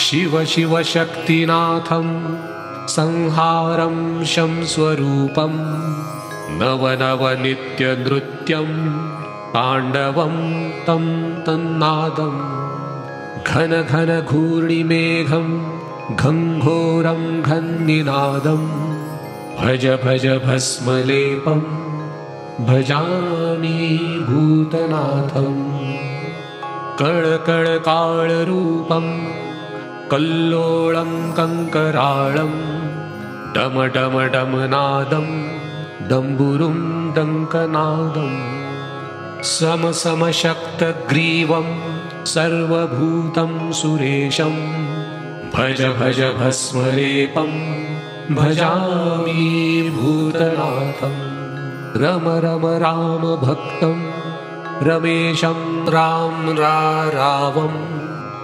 शिव शिव शक्तिनाथं संहारं शं स्वरूपं नव नव नित्यनृत्यं ताण्डवं तं तन्नादं घन घन घूर्णिमेघं घंघोरं घन्निनादं भज भज भस्मलेपं भजामि भूतनाथं कळकळकाळरूपं कल्लोळं कङ्कराळं डम डम डमनादं डम्बुरुं डङ्कनादं सम समशक्तग्रीवं सर्वभूतं सुरेशं भज भज भस्मलेपं भजामि भूतनाथं रम रम राम भक्तं रमेशं राम रावं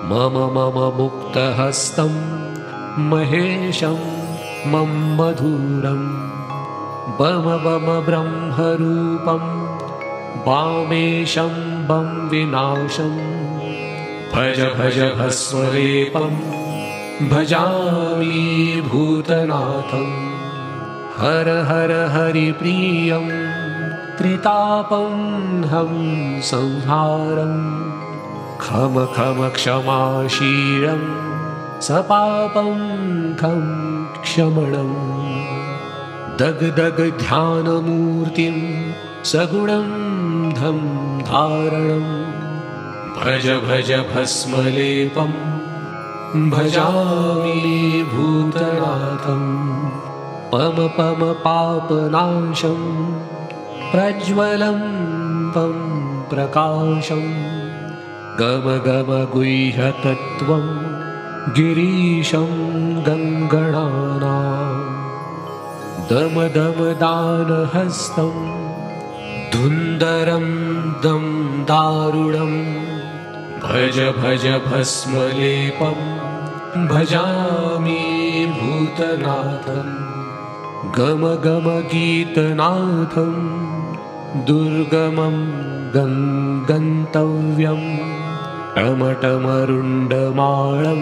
मम मम मुक्तहस्तं महेशं मम मधुरं बम बम ब्रह्मरूपं वामेशं बं विनाशं भज भज भस्मलेपं भजामि भूतनाथं हर हर हरिप्रियं त्रितापं हं संहारं खम खम क्षमाशीलं सपापं खं क्षमणं दग दग ध्यानमूर्तिं सगुणं धं धारणं भज भज भस्मलेपं भजामि भूतनाथं पम पम पापनाशं प्रज्वलं पं प्रकाशं गम गम गुह्यतत्त्वं गिरीशं गङ्गणानां दम दम दानहस्तं धुन्दरं दं दारुणं भज भज भस्मलेपं भजामि भूतनाथं गम गम गीतनाथं दुर्गमं गन्तव्यं टमटमरुण्डमालं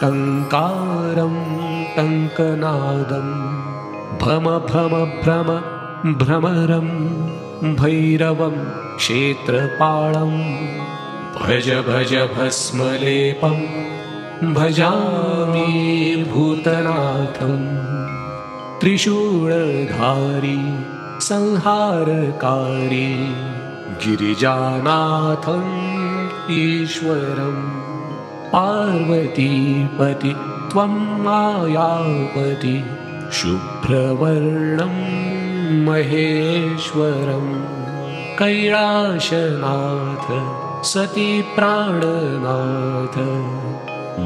टङ्कारं टङ्कनादं भम भम भ्रम भ्रमरं भैरवं क्षेत्रपालं भज भज भस्मलेपं भजामि भूतनाथं त्रिशूलधारी संहारकारी गिरिजानाथं ईश्वरं पार्वतीपति त्वं मायापति शुभ्रवर्णं महेश्वरं कैलासनाथ सती प्राणनाथ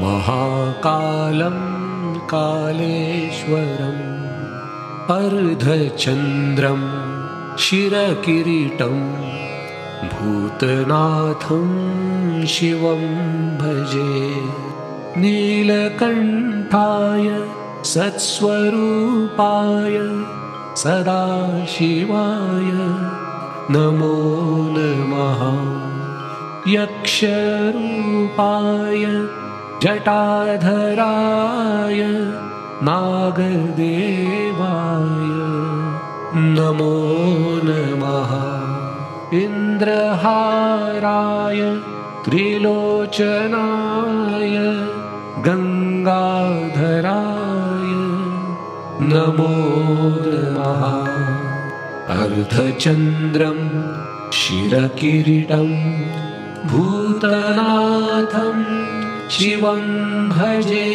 महाकालं कालेश्वरम् अर्धचन्द्रं शिरकिरीटं भूतनाथं शिवं भजे नीलकण्ठाय सत्स्वरूपाय सदाशिवाय नमो नमः यक्षरूपाय जटाधराय नागदेवाय नमो नमः इन्द्रहाराय त्रिलोचनाय गङ्गाधराय नमो नमः अर्धचन्द्रं शिरकिरीटं भूतनाथं शिवं भजे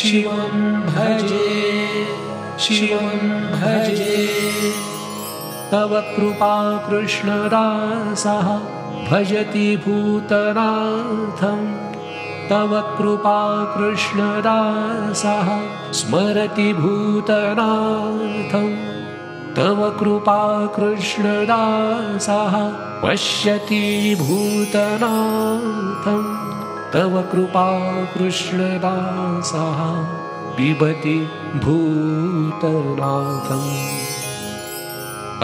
शिवं भजे शिवं भजे तव कृपा कृष्णदासः भजति भूतनाथं तव कृपा कृष्णदासः स्मरति भूतनाथं तव कृपा कृष्णदासः पश्यति भूतनाथं तव कृपा कृष्णदासः पिबति भूतनाथम्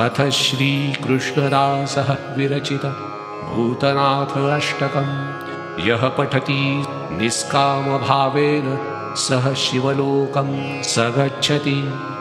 अथ श्रीकृष्णदासः विरचित भूतनाथ अष्टकम् यः पठति निष्कामभावेन सः शिवलोकं स गच्छति।